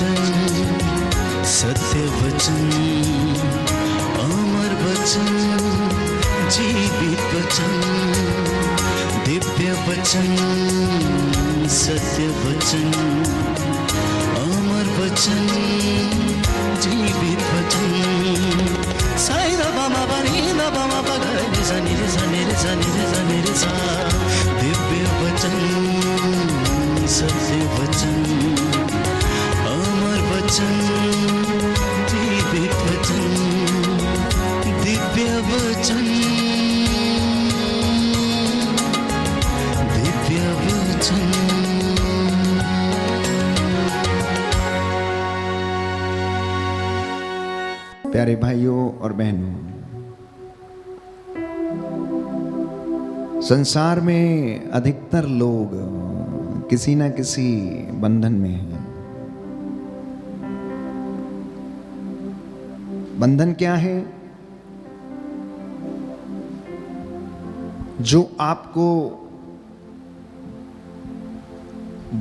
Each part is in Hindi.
वचन, सत्य वचन, अमर वचन, जीवित वचन, दिव्य वचन, सत्य वचन, अमर वचन, जीवित वचन। साई दा बामा बनी दा बामा बगरे सा निरे सा निरे सा निरे सा निरे सा। दिव्य वचन, सत्य वचन, अमर वचन, जीवित वचन, दिव्य वचन, दिव्य वचन। प्यारे भाइयों और बहनों, संसार में अधिकतर लोग किसी न किसी बंधन में हैं। बंधन क्या है? जो आपको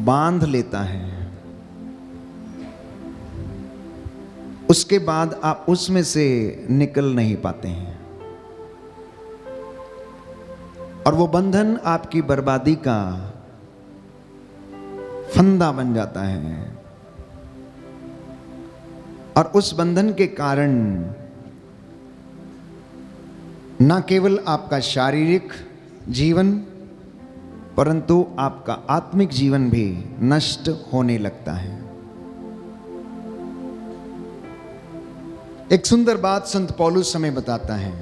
बांध लेता है, उसके बाद आप उसमें से निकल नहीं पाते हैं, और वो बंधन आपकी बर्बादी का फंदा बन जाता है। और उस बंधन के कारण न केवल आपका शारीरिक जीवन परंतु आपका आत्मिक जीवन भी नष्ट होने लगता है। एक सुंदर बात संत पौलुस हमें बताता है।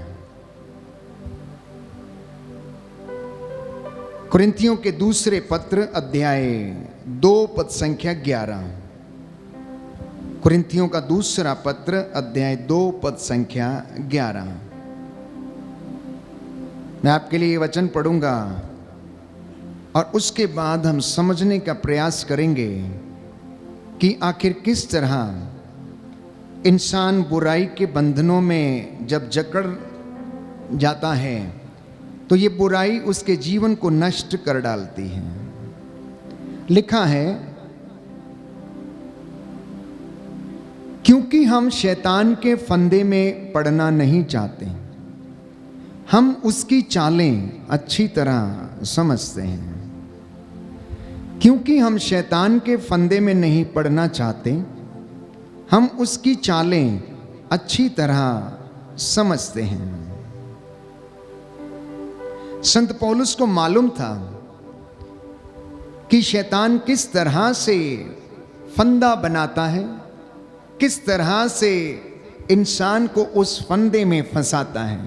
कुरिन्थियों के दूसरे पत्र अध्याय 2 पद संख्या 11। कुरिन्थियों का दूसरा पत्र अध्याय 2 पद संख्या 11। मैं आपके लिए ये वचन पढ़ूंगा और उसके बाद हम समझने का प्रयास करेंगे कि आखिर किस तरह इंसान बुराई के बंधनों में जब जकड़ जाता है तो ये बुराई उसके जीवन को नष्ट कर डालती है। लिखा है, क्योंकि हम शैतान के फंदे में पड़ना नहीं चाहते, हम उसकी चालें अच्छी तरह समझते हैं। क्योंकि हम शैतान के फंदे में नहीं पड़ना चाहते, हम उसकी चालें अच्छी तरह समझते हैं। संत पौलुस को मालूम था कि शैतान किस तरह से फंदा बनाता है, किस तरह से इंसान को उस फंदे में फंसाता है।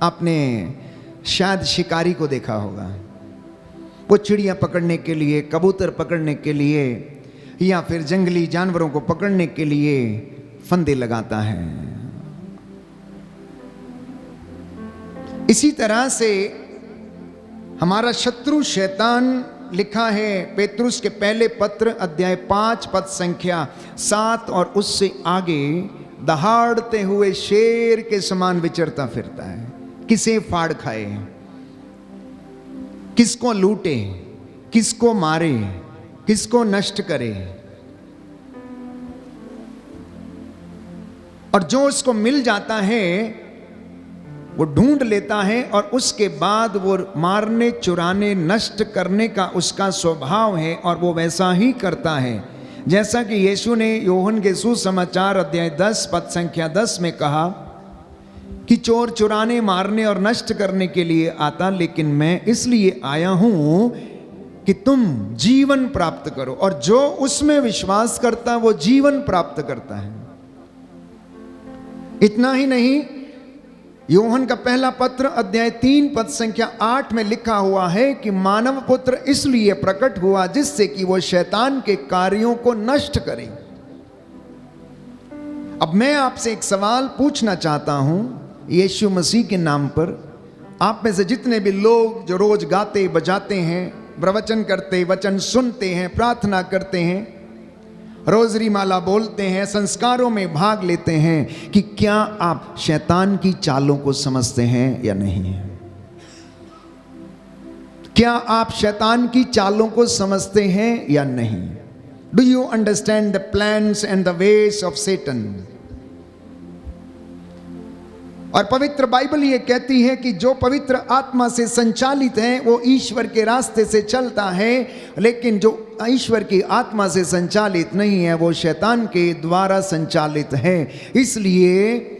आपने शायद शिकारी को देखा होगा, वो चिड़िया पकड़ने के लिए, कबूतर पकड़ने के लिए या फिर जंगली जानवरों को पकड़ने के लिए फंदे लगाता है। इसी तरह से हमारा शत्रु शैतान, लिखा है पेतरुस के पहले पत्र अध्याय 5 पद संख्या 7 और उससे आगे, दहाड़ते हुए शेर के समान विचरता फिरता है। किसे फाड़ खाए, किसको लूटे, किसको मारे, किसको नष्ट करे। और जो उसको मिल जाता है वो ढूंढ लेता है और उसके बाद वो मारने, चुराने, नष्ट करने का उसका स्वभाव है। और वो वैसा ही करता है जैसा कि यीशु ने यूहन्ना के सुसमाचार अध्याय 10 पद संख्या 10 में कहा कि चोर चुराने, मारने और नष्ट करने के लिए आता, लेकिन मैं इसलिए आया हूं कि तुम जीवन प्राप्त करो, और जो उसमें विश्वास करता वो जीवन प्राप्त करता है। इतना ही नहीं, यूहन्ना का पहला पत्र अध्याय 3 पद संख्या 8 में लिखा हुआ है कि मानव पुत्र इसलिए प्रकट हुआ जिससे कि वो शैतान के कार्यों को नष्ट करे। अब मैं आपसे एक सवाल पूछना चाहता हूं, यीशु मसीह के नाम पर, आप में से जितने भी लोग जो रोज गाते बजाते हैं, प्रवचन करते, वचन सुनते हैं, प्रार्थना करते हैं, रोजरी माला बोलते हैं, संस्कारों में भाग लेते हैं, कि क्या आप शैतान की चालों को समझते हैं या नहीं? क्या आप शैतान की चालों को समझते हैं या नहीं? Do you understand the plans and the ways of Satan? और पवित्र बाइबल ये कहती है कि जो पवित्र आत्मा से संचालित है वो ईश्वर के रास्ते से चलता है, लेकिन जो ईश्वर की आत्मा से संचालित नहीं है वो शैतान के द्वारा संचालित है, इसलिए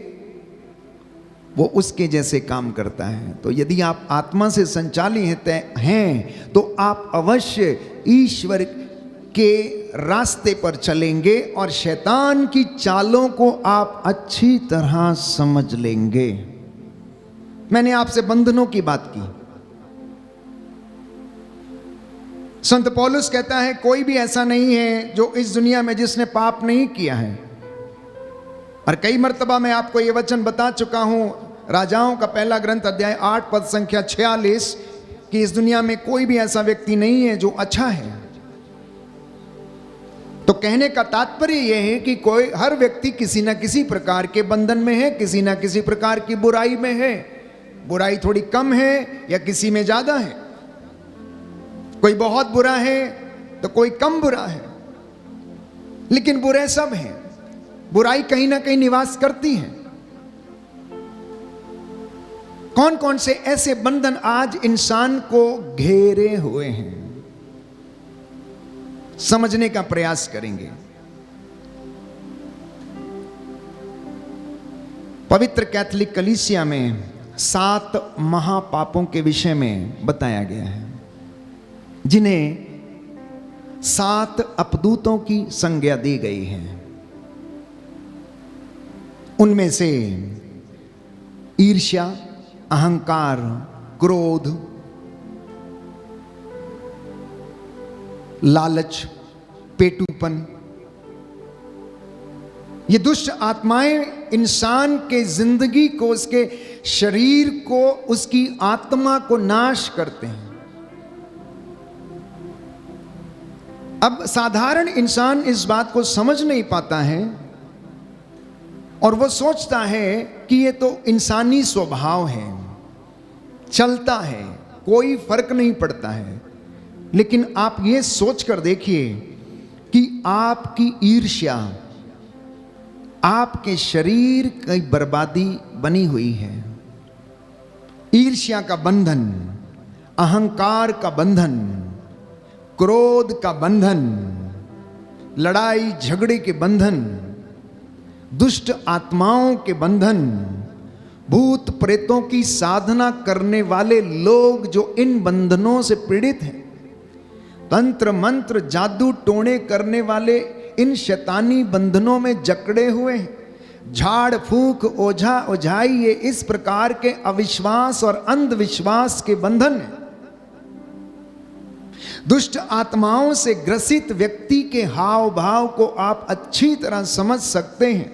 वो उसके जैसे काम करता है। तो यदि आप आत्मा से संचालित हैं तो आप अवश्य ईश्वर के रास्ते पर चलेंगे और शैतान की चालों को आप अच्छी तरह समझ लेंगे। मैंने आपसे बंधनों की बात की। संत पौलुस कहता है कोई भी ऐसा नहीं है जो इस दुनिया में जिसने पाप नहीं किया है। और कई मर्तबा मैं आपको यह वचन बता चुका हूं, राजाओं का पहला ग्रंथ अध्याय 8 पद संख्या 46, कि इस दुनिया में कोई भी ऐसा व्यक्ति नहीं है जो अच्छा है। तो कहने का तात्पर्य यह है कि हर व्यक्ति किसी ना किसी प्रकार के बंधन में है, किसी ना किसी प्रकार की बुराई में है। बुराई थोड़ी कम है या किसी में ज्यादा है, कोई बहुत बुरा है तो कोई कम बुरा है, लेकिन बुरे सब हैं। बुराई कहीं ना कहीं निवास करती है। कौन कौन से ऐसे बंधन आज इंसान को घेरे हुए हैं, समझने का प्रयास करेंगे। पवित्र कैथोलिक कलीसिया में 7 महापापों के विषय में बताया गया है, जिन्हें 7 अपदूतों की संज्ञा दी गई है। उनमें से ईर्ष्या, अहंकार, क्रोध, लालच, पेटूपन, ये दुष्ट आत्माएं इंसान के जिंदगी को, उसके शरीर को, उसकी आत्मा को नाश करते हैं। अब साधारण इंसान इस बात को समझ नहीं पाता है और वो सोचता है कि ये तो इंसानी स्वभाव है, चलता है, कोई फर्क नहीं पड़ता है। लेकिन आप ये सोच कर देखिए कि आपकी ईर्ष्या आपके शरीर की बर्बादी बनी हुई है। ईर्ष्या का बंधन, अहंकार का बंधन, क्रोध का बंधन, लड़ाई झगड़े के बंधन, दुष्ट आत्माओं के बंधन, भूत प्रेतों की साधना करने वाले लोग जो इन बंधनों से पीड़ित हैं, तंत्र मंत्र जादू टोने करने वाले इन शैतानी बंधनों में जकड़े हुए हैं। झाड़ फूक, ओझा ओझाई, ये इस प्रकार के अविश्वास और अंधविश्वास के बंधन हैं। दुष्ट आत्माओं से ग्रसित व्यक्ति के हाव भाव को आप अच्छी तरह समझ सकते हैं।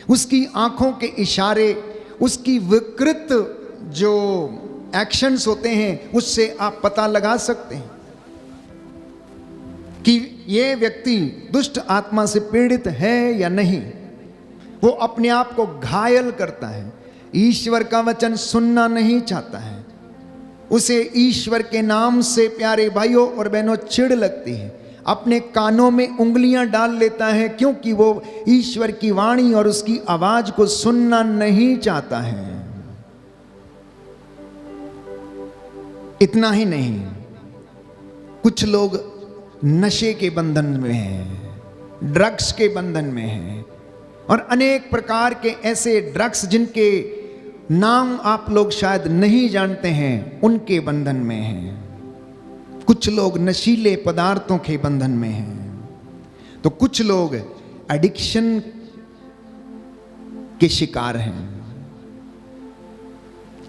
उसकी आंखों के इशारे, उसकी विकृत जो एक्शंस होते हैं, उससे आप पता लगा सकते हैं कि ये व्यक्ति दुष्ट आत्मा से पीड़ित है या नहीं। वो अपने आप को घायल करता है, ईश्वर का वचन सुनना नहीं चाहता है, उसे ईश्वर के नाम से प्यारे भाइयों और बहनों चिढ़ लगती है, अपने कानों में उंगलियां डाल लेता है क्योंकि वो ईश्वर की वाणी और उसकी आवाज को सुनना नहीं चाहता है। इतना ही नहीं, कुछ लोग नशे के बंधन में हैं, ड्रग्स के बंधन में हैं, और अनेक प्रकार के ऐसे ड्रग्स जिनके नाम आप लोग शायद नहीं जानते हैं, उनके बंधन में हैं। कुछ लोग नशीले पदार्थों के बंधन में हैं, तो कुछ लोग एडिक्शन के शिकार हैं।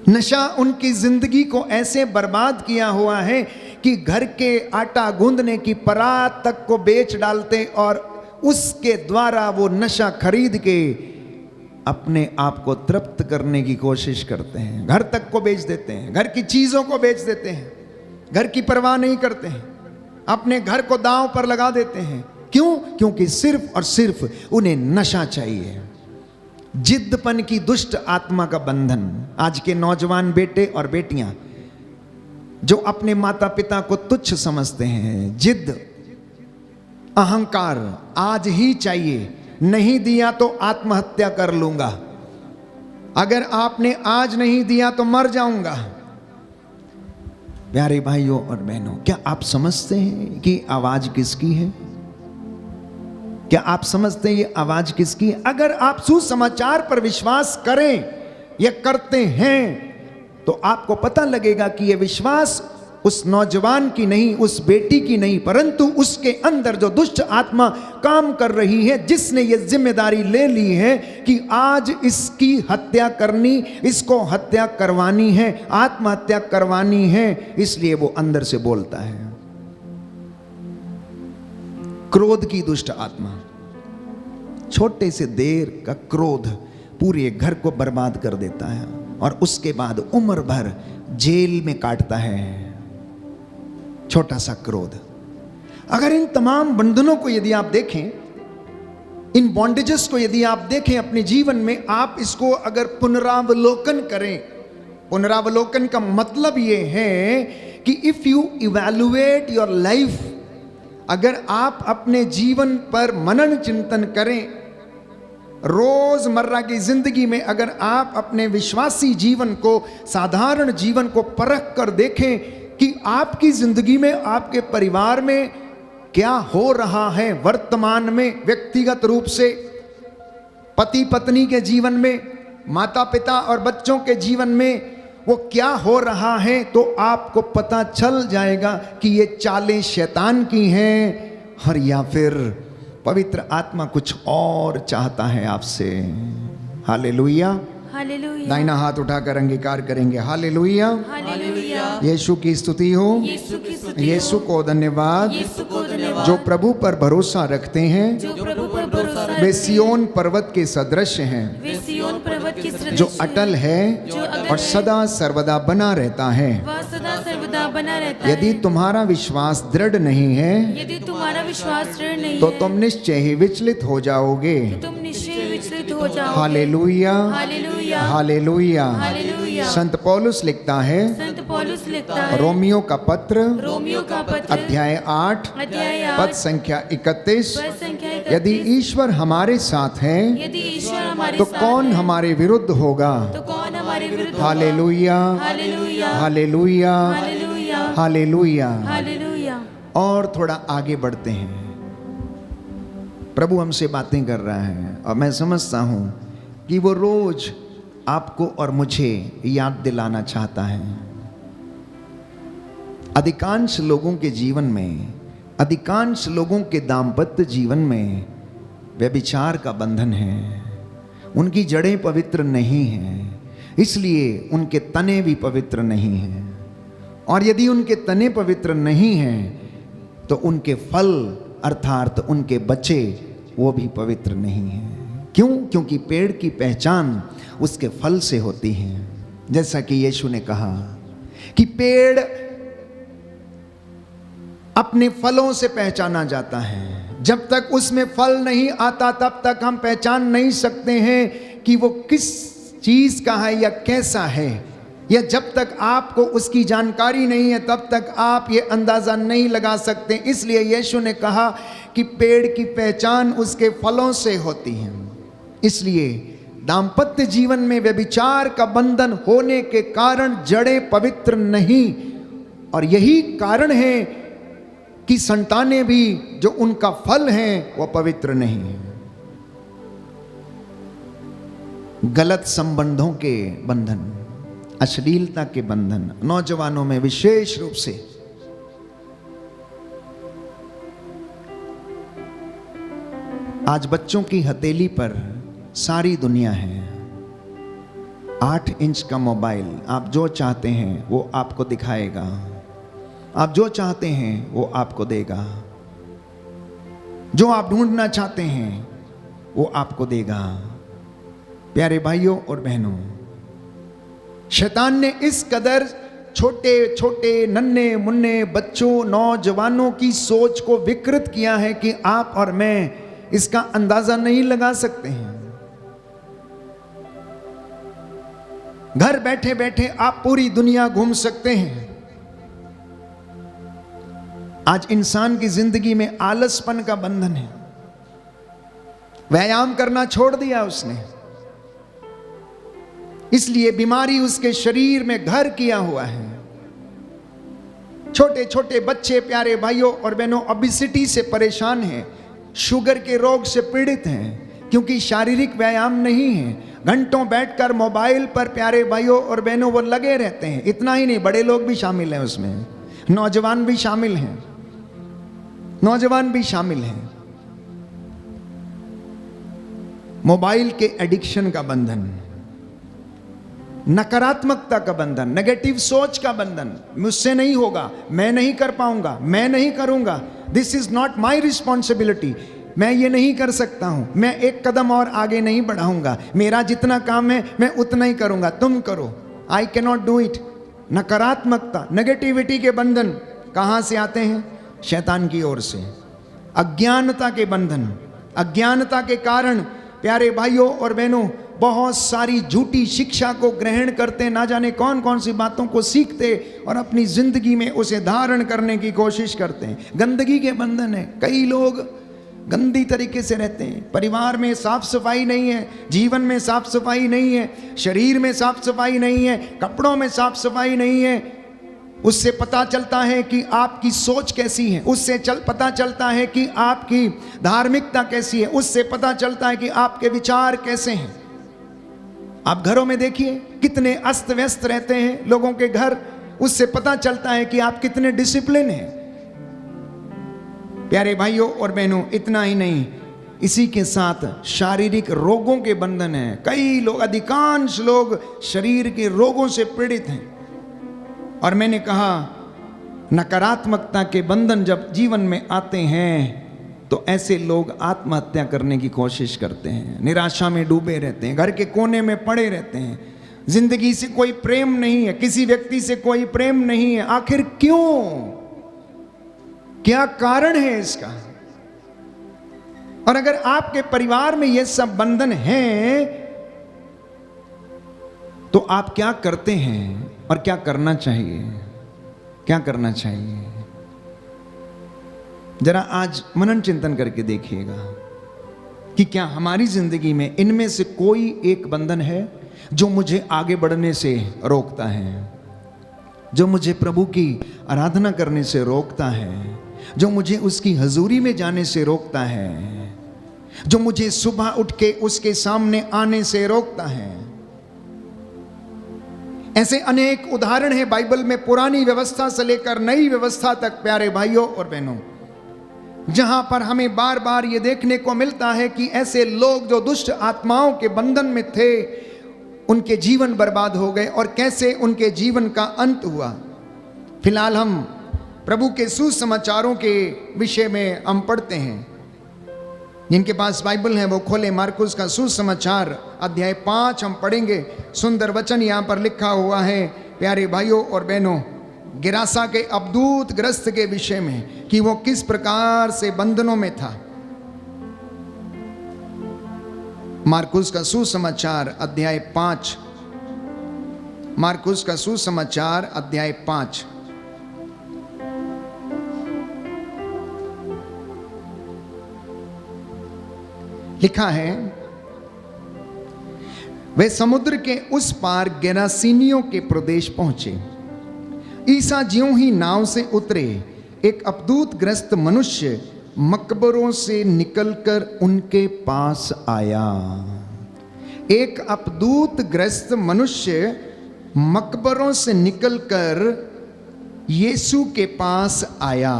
नशा उनकी जिंदगी को ऐसे बर्बाद किया हुआ है कि घर के आटा गूंदने की परात तक को बेच डालते और उसके द्वारा वो नशा खरीद के अपने आप को तृप्त करने की कोशिश करते हैं। घर तक को बेच देते हैं, घर की चीजों को बेच देते हैं, घर की परवाह नहीं करते हैं, अपने घर को दांव पर लगा देते हैं। क्यों? क्योंकि सिर्फ और सिर्फ उन्हें नशा चाहिए। जिद्दपन की दुष्ट आत्मा का बंधन। आज के नौजवान बेटे और बेटियां जो अपने माता पिता को तुच्छ समझते हैं, जिद, अहंकार आज ही चाहिए, नहीं दिया तो आत्महत्या कर लूंगा, अगर आपने आज नहीं दिया तो मर जाऊंगा। प्यारे भाइयों और बहनों, क्या आप समझते हैं कि आवाज किसकी है? क्या आप समझते हैं ये आवाज किसकी है? अगर आप सुसमाचार पर विश्वास करें या करते हैं तो आपको पता लगेगा कि यह विश्वास उस नौजवान की नहीं, उस बेटी की नहीं, परंतु उसके अंदर जो दुष्ट आत्मा काम कर रही है, जिसने ये जिम्मेदारी ले ली है कि आज इसकी हत्या करनी, इसको हत्या करवानी है, आत्महत्या करवानी है, इसलिए वो अंदर से बोलता है। क्रोध की दुष्ट आत्मा, छोटे से देर का क्रोध पूरे घर को बर्बाद कर देता है और उसके बाद उम्र भर जेल में काटता है। छोटा सा क्रोध। अगर इन तमाम बंधनों को यदि आप देखें, इन बॉन्डेजेस को यदि आप देखें अपने जीवन में, आप इसको अगर पुनरावलोकन करें, पुनरावलोकन का मतलब यह है कि if you evaluate your life, अगर आप अपने जीवन पर मनन चिंतन करें, रोजमर्रा की जिंदगी में अगर आप अपने विश्वासी जीवन को, साधारण जीवन को परख कर देखें कि आपकी जिंदगी में, आपके परिवार में क्या हो रहा है वर्तमान में, व्यक्तिगत रूप से, पति पत्नी के जीवन में, माता पिता और बच्चों के जीवन में वो क्या हो रहा है, तो आपको पता चल जाएगा कि ये चालें शैतान की हैं और या फिर पवित्र आत्मा कुछ और चाहता है आपसे। हालेलुया, हालेलुया, दाहिना हाथ उठाकर अंगीकार करेंगे। हालेलुया, हालेलुया, यीशु की स्तुति हो, यीशु की स्तुति हो, यीशु को धन्यवाद। यीशु को धन्यवाद। जो प्रभु पर भरोसा रखते हैं जो प्रभु पर भरोसा रखते वे हैं, सिय्योन पर्वत के सदृश हैं, वे सिय्योन पर्वत की सदृश जो हैं, अटल है जो अटल और है, सदा सर्वदा बना रहता है। वह सदा सर्वदा बना रहता यदि है। तुम्हारा विश्वास दृढ़ नहीं है यदि तुम्हारा विश्वास दृढ़ नहीं तो है, तुम निश्चय ही विचलित हो जाओगे। तुम निश्चय विचलित हो जाओगे। Hallelujah, hallelujah, hallelujah. हालेलुया। संत पौलुस लिखता है, संत पौलुस लिखता है, रोमियो का पत्र रोमियो का पत्र अध्याय 8 अध्याय पद 8 संख्या 31, पद संख्या 31, यदि ईश्वर हमारे साथ है यदि ईश्वर हमारे तो साथ कौन है, हमारे विरुद्ध होगा। तो कौन हमारे विरुद्ध होगा? Hallelujah, hallelujah, hallelujah, hallelujah, hallelujah. Hallelujah. और थोड़ा आगे बढ़ते हैं। प्रभु हमसे बातें कर रहा है और मैं समझता हूं कि वो रोज आपको और मुझे याद दिलाना चाहता है। अधिकांश लोगों के जीवन में, अधिकांश लोगों के दाम्पत्य जीवन में व्यभिचार का बंधन है। उनकी जड़ें पवित्र नहीं हैं, इसलिए उनके तने भी पवित्र नहीं हैं। और यदि उनके तने पवित्र नहीं हैं तो उनके फल अर्थात उनके बच्चे वो भी पवित्र नहीं हैं। क्यों? क्योंकि पेड़ की पहचान उसके फल से होती है। जैसा कि यीशु ने कहा कि पेड़ अपने फलों से पहचाना जाता है। जब तक उसमें फल नहीं आता तब तक हम पहचान नहीं सकते हैं कि वो किस चीज का है या कैसा है, या जब तक आपको उसकी जानकारी नहीं है तब तक आप ये अंदाजा नहीं लगा सकते। इसलिए यीशु ने कहा कि पेड़ की पहचान उसके फलों से होती है। इसलिए दाम्पत्य जीवन में व्यभिचार का बंधन होने के कारण जड़ें पवित्र नहीं, और यही कारण है कि संतानें भी जो उनका फल हैं वो पवित्र नहीं है। गलत संबंधों के बंधन, अश्लीलता के बंधन नौजवानों में विशेष रूप से। आज बच्चों की हथेली पर सारी दुनिया है। 8 इंच का मोबाइल, आप जो चाहते हैं वो आपको दिखाएगा, आप जो चाहते हैं वो आपको देगा, जो आप ढूंढना चाहते हैं वो आपको देगा। प्यारे भाइयों और बहनों, शैतान ने इस कदर छोटे छोटे नन्हे मुन्ने बच्चों, नौजवानों की सोच को विकृत किया है कि आप और मैं इसका अंदाजा नहीं लगा सकते हैं। घर बैठे बैठे आप पूरी दुनिया घूम सकते हैं। आज इंसान की जिंदगी में आलसपन का बंधन है। व्यायाम करना छोड़ दिया उसने, इसलिए बीमारी उसके शरीर में घर किया हुआ है। छोटे छोटे बच्चे प्यारे भाइयों और बहनों ओबेसिटी से परेशान हैं, शुगर के रोग से पीड़ित हैं, क्योंकि शारीरिक व्यायाम नहीं है। घंटों बैठकर मोबाइल पर प्यारे भाइयों और बहनों वो लगे रहते हैं। इतना ही नहीं, बड़े लोग भी शामिल हैं उसमें, नौजवान भी शामिल हैं, नौजवान भी शामिल हैं। मोबाइल के एडिक्शन का बंधन, नकारात्मकता का बंधन, नेगेटिव सोच का बंधन। मुझसे नहीं होगा, मैं नहीं कर पाऊंगा, मैं नहीं करूंगा, this is not my responsibility, मैं ये नहीं कर सकता हूं, मैं एक कदम और आगे नहीं बढ़ाऊंगा, मेरा जितना काम है मैं उतना ही करूंगा, तुम करो, I can not do it. नकारात्मकता, नेगेटिविटी के बंधन कहां से आते हैं? शैतान की ओर से। अज्ञानता के बंधन, अज्ञानता के कारण प्यारे भाइयों और बहनों बहुत सारी झूठी शिक्षा को ग्रहण करते, ना जाने कौन कौन सी बातों को सीखते और अपनी जिंदगी में उसे धारण करने की कोशिश करते हैं। गंदगी के बंधन है, कई लोग गंदी तरीके से रहते हैं, परिवार में साफ सफाई नहीं है, जीवन में साफ सफाई नहीं है, शरीर में साफ सफाई नहीं है, कपड़ों में साफ सफाई नहीं है। उससे पता चलता है कि आपकी सोच कैसी है, उससे पता चलता है कि आपकी धार्मिकता कैसी है, उससे पता चलता है कि आपके विचार कैसे हैं। आप घरों में देखिए कितने अस्त व्यस्त रहते हैं लोगों के घर, उससे पता चलता है कि आप कितने डिसिप्लिन हैं। प्यारे भाइयों और बहनों, इतना ही नहीं, इसी के साथ शारीरिक रोगों के बंधन हैं। कई लोग, अधिकांश लोग शरीर के रोगों से पीड़ित हैं। और मैंने कहा नकारात्मकता के बंधन जब जीवन में आते हैं तो ऐसे लोग आत्महत्या करने की कोशिश करते हैं, निराशा में डूबे रहते हैं, घर के कोने में पड़े रहते हैं, जिंदगी से कोई प्रेम नहीं है, किसी व्यक्ति से कोई प्रेम नहीं है। आखिर क्यों? क्या कारण है इसका? और अगर आपके परिवार में ये सब बंधन हैं तो आप क्या करते हैं और क्या करना चाहिए? क्या करना चाहिए? जरा आज मनन चिंतन करके देखिएगा कि क्या हमारी जिंदगी में इनमें से कोई एक बंधन है जो मुझे आगे बढ़ने से रोकता है, जो मुझे प्रभु की आराधना करने से रोकता है, जो मुझे उसकी हजूरी में जाने से रोकता है, जो मुझे सुबह उठ के उसके सामने आने से रोकता है। ऐसे अनेक उदाहरण हैं बाइबल में, पुरानी व्यवस्था से लेकर नई व्यवस्था तक प्यारे भाइयों और बहनों, जहां पर हमें बार बार ये देखने को मिलता है कि ऐसे लोग जो दुष्ट आत्माओं के बंधन में थे, उनके जीवन बर्बाद हो गए और कैसे उनके जीवन का अंत हुआ। फिलहाल हम प्रभु के सुसमाचारों के विषय में हम पढ़ते हैं। जिनके पास बाइबल है वो खोले मार्कुस का सुसमाचार अध्याय 5 हम पढ़ेंगे। सुंदर वचन यहाँ पर लिखा हुआ है प्यारे भाइयों और बहनों, गिरासा के अवधूत ग्रस्त के विषय में कि वो किस प्रकार से बंधनों में था। मार्कुस का सुसमाचार अध्याय 5, मार्कुस का सुसमाचार अध्याय 5। लिखा है, वे समुद्र के उस पार गेरासीनियों के प्रदेश पहुंचे। ईसा ज्यों ही नाव से उतरे, एक अवधूत ग्रस्त मनुष्य मकबरों से निकलकर उनके पास आया। एक अवधूत ग्रस्त मनुष्य मकबरों से निकलकर यीशु के पास आया।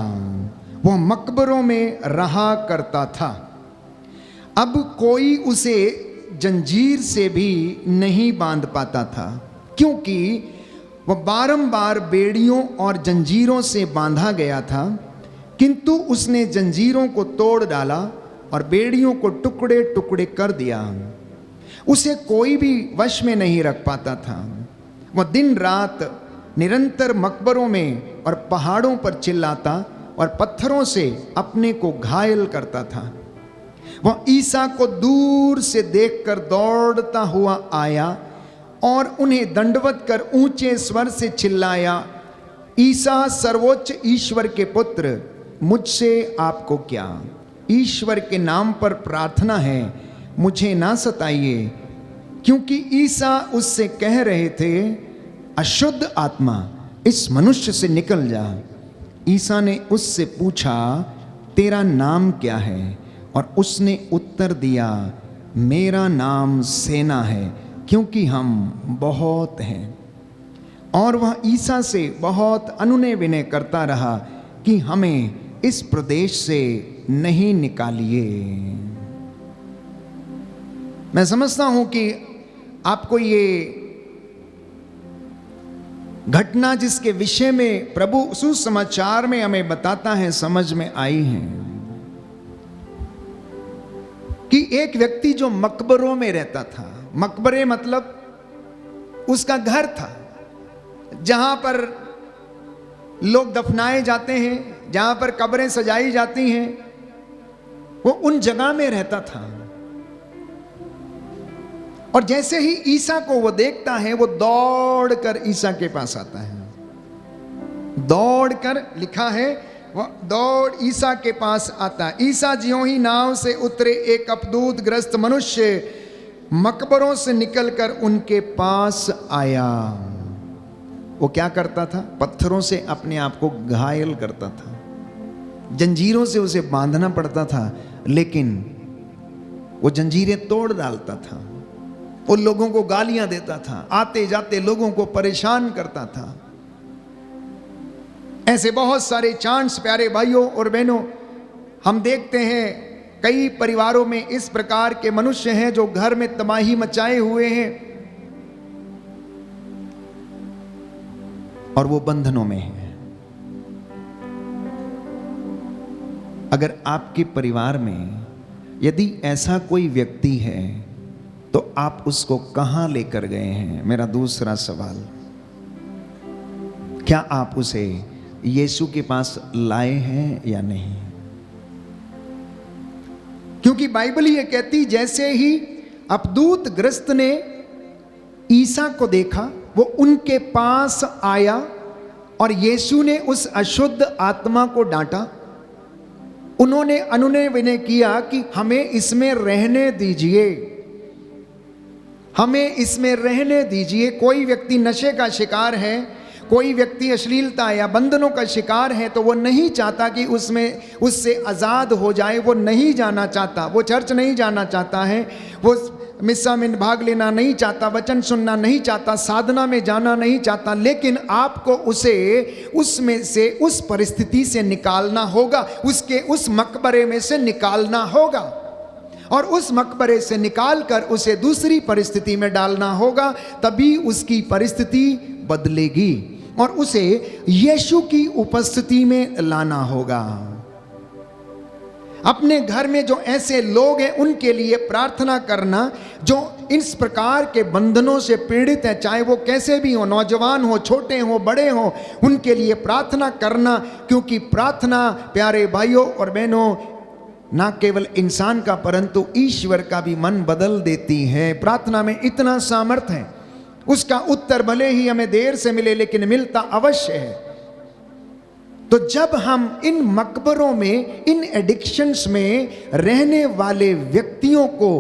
वह मकबरों में रहा करता था। अब कोई उसे जंजीर से भी नहीं बांध पाता था, क्योंकि वह बारंबार बेड़ियों और जंजीरों से बांधा गया था। किंतु उसने जंजीरों को तोड़ डाला और बेड़ियों को टुकड़े टुकड़े कर दिया। उसे कोई भी वश में नहीं रख पाता था। वह दिन रात निरंतर मकबरों में और पहाड़ों पर चिल्लाता और पत्थरों से अपने को घायल करता था। वह ईसा को दूर से देखकर दौड़ता हुआ आया और उन्हें दंडवत कर ऊंचे स्वर से चिल्लाया, ईसा सर्वोच्च ईश्वर के पुत्र, मुझसे आपको क्या, ईश्वर के नाम पर प्रार्थना है, मुझे ना सताइए। क्योंकि ईसा उससे कह रहे थे, अशुद्ध आत्मा इस मनुष्य से निकल जा। ईसा ने उससे पूछा, तेरा नाम क्या है? और उसने उत्तर दिया, मेरा नाम सेना है, क्योंकि हम बहुत हैं। और वह ईसा से बहुत अनुनय विनय करता रहा कि हमें इस प्रदेश से नहीं निकालिए। मैं समझता हूं कि आपको ये घटना जिसके विषय में प्रभु सुसमाचार में हमें बताता है, समझ में आई है कि एक व्यक्ति जो मकबरों में रहता था, मकबरे मतलब उसका घर था जहां पर लोग दफनाए जाते हैं, जहां पर कब्रें सजाई जाती हैं, वो उन जगह में रहता था। और जैसे ही ईसा को वो देखता है, वो दौड़कर ईसा के पास आता है। दौड़कर लिखा है, वह दौड़ ईसा के पास आता। ईसा ज्यों ही नाव से उतरे, एक अपदूत ग्रस्त मनुष्य मकबरों से निकलकर उनके पास आया। वो क्या करता था? पत्थरों से अपने आप को घायल करता था, जंजीरों से उसे बांधना पड़ता था, लेकिन वो जंजीरें तोड़ डालता था। वो लोगों को गालियां देता था, आते जाते लोगों को परेशान करता था। ऐसे बहुत सारे चांस प्यारे भाइयों और बहनों हम देखते हैं। कई परिवारों में इस प्रकार के मनुष्य हैं जो घर में तबाही मचाए हुए हैं और वो बंधनों में हैं। अगर आपके परिवार में यदि ऐसा कोई व्यक्ति है तो आप उसको कहां लेकर गए हैं? मेरा दूसरा सवाल, क्या आप उसे यीशु के पास लाए हैं या नहीं? क्योंकि बाइबल ये कहती, जैसे ही अपदूत ग्रस्त ने ईसा को देखा, वो उनके पास आया और यीशु ने उस अशुद्ध आत्मा को डांटा। उन्होंने अनुनय विनय किया कि हमें इसमें रहने दीजिए, हमें इसमें रहने दीजिए। कोई व्यक्ति नशे का शिकार है, कोई व्यक्ति अश्लीलता या बंधनों का शिकार है, तो वो नहीं चाहता कि उससे आज़ाद हो जाए। वो नहीं जाना चाहता, वो चर्च नहीं जाना चाहता है, वो मिस्सा में भाग लेना नहीं चाहता, वचन सुनना नहीं चाहता, साधना में जाना नहीं चाहता। लेकिन आपको उसे उसमें से, उस परिस्थिति से निकालना होगा, उसके उस मकबरे में से निकालना होगा और उस मकबरे से निकालकर उसे दूसरी परिस्थिति में डालना होगा। तभी उसकी परिस्थिति बदलेगी और उसे यीशु की उपस्थिति में लाना होगा। अपने घर में जो ऐसे लोग हैं उनके लिए प्रार्थना करना, जो इस प्रकार के बंधनों से पीड़ित हैं, चाहे वो कैसे भी हो, नौजवान हो, छोटे हो, बड़े हो, उनके लिए प्रार्थना करना। क्योंकि प्रार्थना प्यारे भाइयों और बहनों ना केवल इंसान का परंतु ईश्वर का भी मन बदल देती है। प्रार्थना में इतना सामर्थ्य है, उसका उत्तर भले ही हमें देर से मिले लेकिन मिलता अवश्य है। तो जब हम इन मकबरों में, इन एडिक्शंस में रहने वाले व्यक्तियों को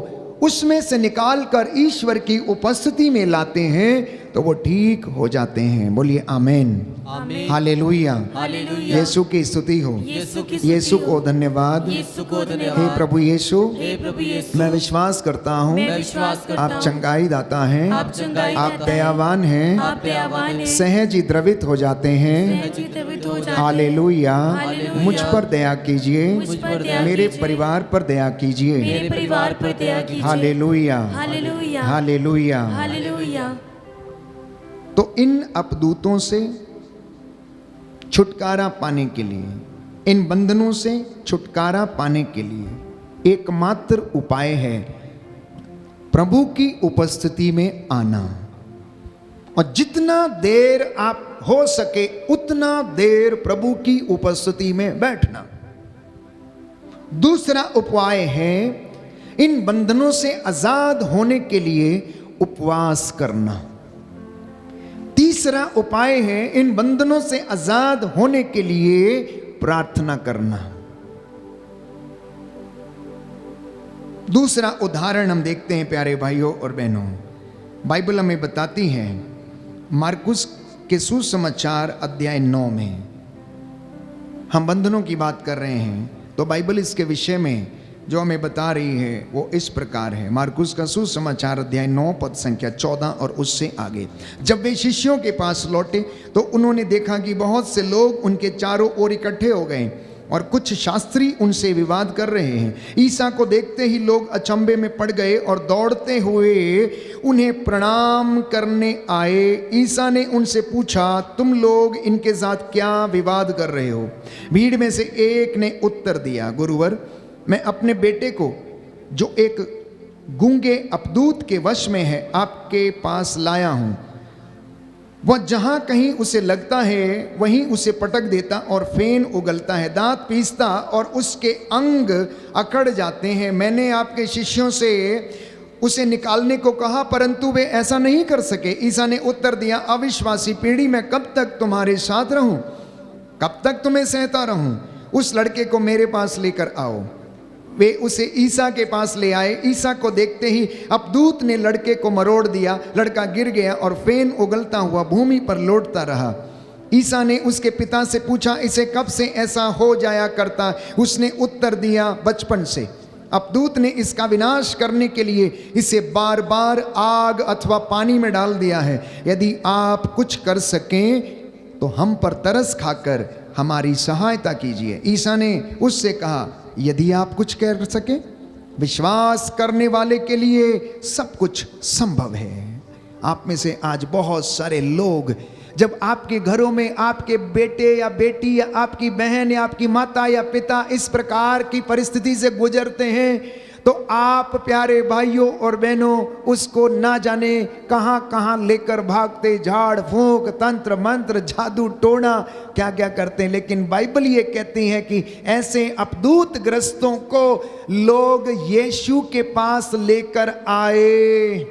उसमें से निकालकर ईश्वर की उपस्थिति में लाते हैं तो वो ठीक हो जाते हैं। बोलिए आमीन, हालेलुया, यीशु की स्तुति हो, यीशु को धन्यवाद, हे प्रभु यीशु। मैं विश्वास करता हूँ आप चंगाई दाता हैं, आप दयावान हैं, सहज ही द्रवित हो जाते हैं। हालेलुया, मुझ पर दया कीजिए, मेरे परिवार पर दया कीजिए। Hallelujah, hallelujah. तो इन अपदूतों से छुटकारा पाने के लिए, इन बंधनों से छुटकारा पाने के लिए एकमात्र उपाय है प्रभु की उपस्थिति में आना। और जितना देर आप हो सके उतना देर प्रभु की उपस्थिति में बैठना। दूसरा उपाय है इन बंधनों से आजाद होने के लिए उपवास करना। तीसरा उपाय है इन बंधनों से आजाद होने के लिए प्रार्थना करना। दूसरा उदाहरण हम देखते हैं प्यारे भाइयों और बहनों, बाइबल हमें बताती है मार्कुस के सुसमाचार अध्याय 9 में हम बंधनों की बात कर रहे हैं, तो बाइबल इसके विषय में जो हमें बता रही है वो इस प्रकार है। मार्कुस का सुसमाचार अध्याय 9 पद संख्या 14 और उससे आगे। जब वे शिष्यों के पास लौटे तो उन्होंने देखा कि बहुत से लोग उनके चारों ओर इकट्ठे हो गए और कुछ शास्त्री उनसे विवाद कर रहे हैं। ईसा को देखते ही लोग अचंभे में पड़ गए और दौड़ते हुए उन्हें प्रणाम करने आए। ईसा ने उनसे पूछा, तुम लोग इनके साथ क्या विवाद कर रहे हो? भीड़ में से एक ने उत्तर दिया, गुरुवर, मैं अपने बेटे को जो एक गूंगे अपदूत के वश में है आपके पास लाया हूं। वह जहां कहीं उसे लगता है वहीं उसे पटक देता और फेन उगलता है, दांत पीसता और उसके अंग अकड़ जाते हैं। मैंने आपके शिष्यों से उसे निकालने को कहा परंतु वे ऐसा नहीं कर सके। ईसा ने उत्तर दिया, अविश्वासी पीढ़ी, मैं कब तक तुम्हारे साथ रहूं? कब तक तुम्हें सहता रहूं? उस लड़के को मेरे पास लेकर आओ। वे उसे ईसा के पास ले आए। ईसा को देखते ही अपदूत ने लड़के को मरोड़ दिया। लड़का गिर गया और फेन उगलता हुआ भूमि पर लौटता रहा। ईसा ने उसके पिता से पूछा, इसे कब से ऐसा हो जाया करता? उसने उत्तर दिया, बचपन से। अपदूत ने इसका विनाश करने के लिए इसे बार बार आग अथवा पानी में डाल दिया है। यदि आप कुछ कर सकें तो हम पर तरस खाकर हमारी सहायता कीजिए। ईसा ने उससे कहा, यदि आप कुछ कर सके, विश्वास करने वाले के लिए सब कुछ संभव है। आप में से आज बहुत सारे लोग जब आपके घरों में आपके बेटे या बेटी या आपकी बहन या आपकी माता या पिता इस प्रकार की परिस्थिति से गुजरते हैं तो आप प्यारे भाइयों और बहनों उसको ना जाने कहां कहां लेकर भागते, झाड़ फूंक, तंत्र मंत्र, जादू टोना क्या क्या करते हैं। लेकिन बाइबल ये कहती है कि ऐसे अपदूत ग्रस्तों को लोग यीशु के पास लेकर आए।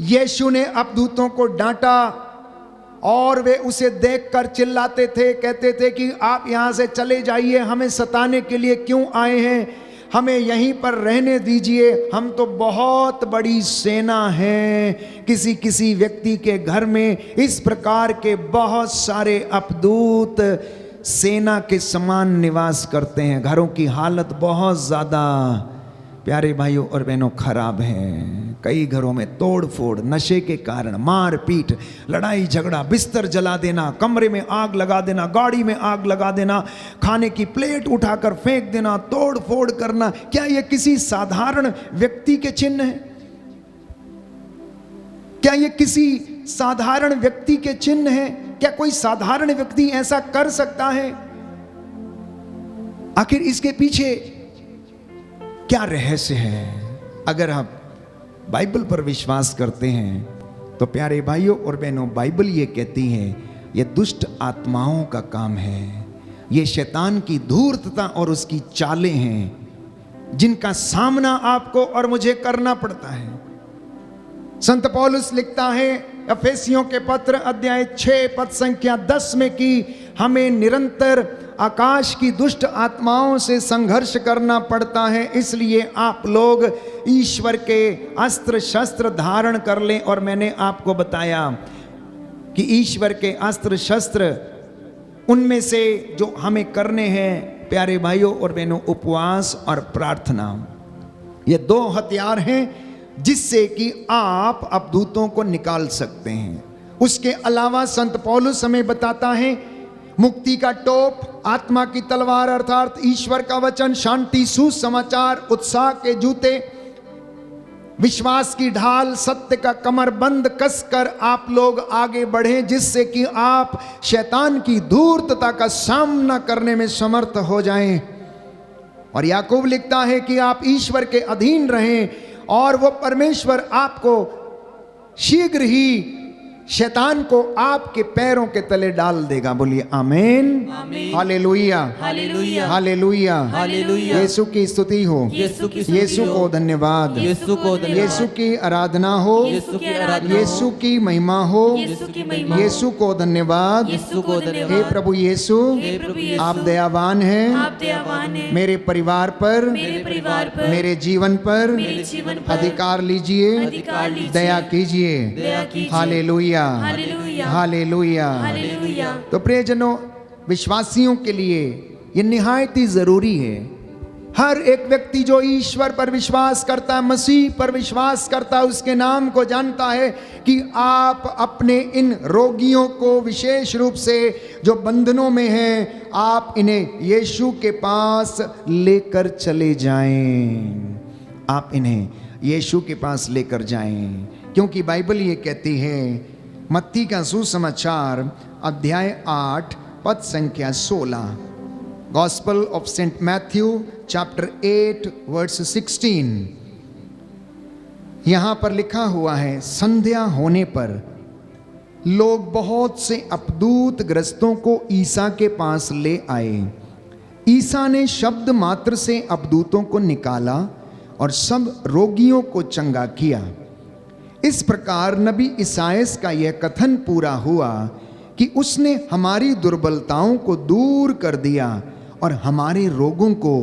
यीशु ने अपदूतों को डांटा और वे उसे देखकर चिल्लाते थे, कहते थे कि आप यहां से चले जाइए, हमें सताने के लिए क्यों आए हैं? हमें यहीं पर रहने दीजिए, हम तो बहुत बड़ी सेना है। किसी किसी व्यक्ति के घर में इस प्रकार के बहुत सारे अपदूत सेना के समान निवास करते हैं। घरों की हालत बहुत ज़्यादा प्यारे भाइयों और बहनों खराब है। कई घरों में तोड़ फोड़, नशे के कारण मार पीट, लड़ाई झगड़ा, बिस्तर जला देना, कमरे में आग लगा देना, गाड़ी में आग लगा देना, खाने की प्लेट उठाकर फेंक देना, तोड़ फोड़ करना। क्या ये किसी साधारण व्यक्ति के चिन्ह हैं? क्या ये किसी साधारण व्यक्ति के चिन्ह हैं? क्या कोई साधारण व्यक्ति ऐसा कर सकता है? आखिर इसके पीछे क्या रहस्य है? अगर आप बाइबल पर विश्वास करते हैं तो प्यारे भाइयों और बहनों, बाइबल ये कहती है ये दुष्ट आत्माओं का काम है। ये शैतान की धूर्तता और उसकी चालें हैं जिनका सामना आपको और मुझे करना पड़ता है। संत पौलुस लिखता है एफेसियों के पत्र अध्याय 6 पद संख्या 10 में कि हमें निरंतर आकाश की दुष्ट आत्माओं से संघर्ष करना पड़ता है। इसलिए आप लोग ईश्वर के अस्त्र शस्त्र धारण कर लें। और मैंने आपको बताया कि ईश्वर के अस्त्र शस्त्र उनमें से जो हमें करने हैं प्यारे भाइयों और बहनों, उपवास और प्रार्थना। ये 2 हथियार हैं जिससे कि आप अपदूतों को निकाल सकते हैं। उसके अलावा संत पौलुस हमें बताता है मुक्ति का टोप, आत्मा की तलवार अर्थात ईश्वर का वचन, शांति, सुसमाचार, उत्साह के जूते, विश्वास की ढाल, सत्य का कमरबंद कसकर आप लोग आगे बढ़ें जिससे कि आप शैतान की धूर्तता का सामना करने में समर्थ हो जाएं। और याकूब लिखता है कि आप ईश्वर के अधीन रहें और वो परमेश्वर आपको शीघ्र ही शैतान को आपके पैरों के तले डाल देगा। बोलिए आमीन, हालेलुया, हालेलुया, हालेलुया, हालेलुया। यीशु की स्तुति हो, यीशु की स्तुति यीशु हो, को धन्यवाद, यीशु को धन्यवाद, यीशु की आराधना हो, यीशु की आराधना हो, यीशु की महिमा हो, यीशु की महिमा हो, यीशु को धन्यवाद। यीशु को हे धन्यवाद। प्रभु यीशु, हे प्रभु यीशु, आप दयावान हैं आप दयावान हैं मेरे परिवार पर, मेरे परिवार पर, मेरे जीवन पर मेरे जीवन पर अधिकार लीजिए, अधिकार लीजिए, दया कीजिए। दया कीजिए। Hallelujah, hallelujah, hallelujah. हालेलुया। तो प्रियजनों, विश्वासियों के लिए ये निहायत ही जरूरी है। हर एक व्यक्ति जो ईश्वर पर विश्वास करता है, मसीह पर विश्वास करता है, उसके नाम को जानता है कि आप अपने इन रोगियों को, विशेष रूप से जो बंधनों में हैं, आप इन्हें यीशु के पास लेकर चले जाएं। आप इन्हें यीशु के पास लेकर जाएं, क्योंकि बाइबल ये कहती है, मत्ती का सुसमाचार अध्याय 8 पद संख्या 16, gospel of Saint Matthew chapter 8 verse 16, यहां पर लिखा हुआ है, संध्या होने पर लोग बहुत से अपदूत ग्रस्तों को ईसा के पास ले आए। ईसा ने शब्द मात्र से अपदूतों को निकाला और सब रोगियों को चंगा किया। इस प्रकार नबी ईसायास का यह कथन पूरा हुआ कि उसने हमारी दुर्बलताओं को दूर कर दिया और हमारे रोगों को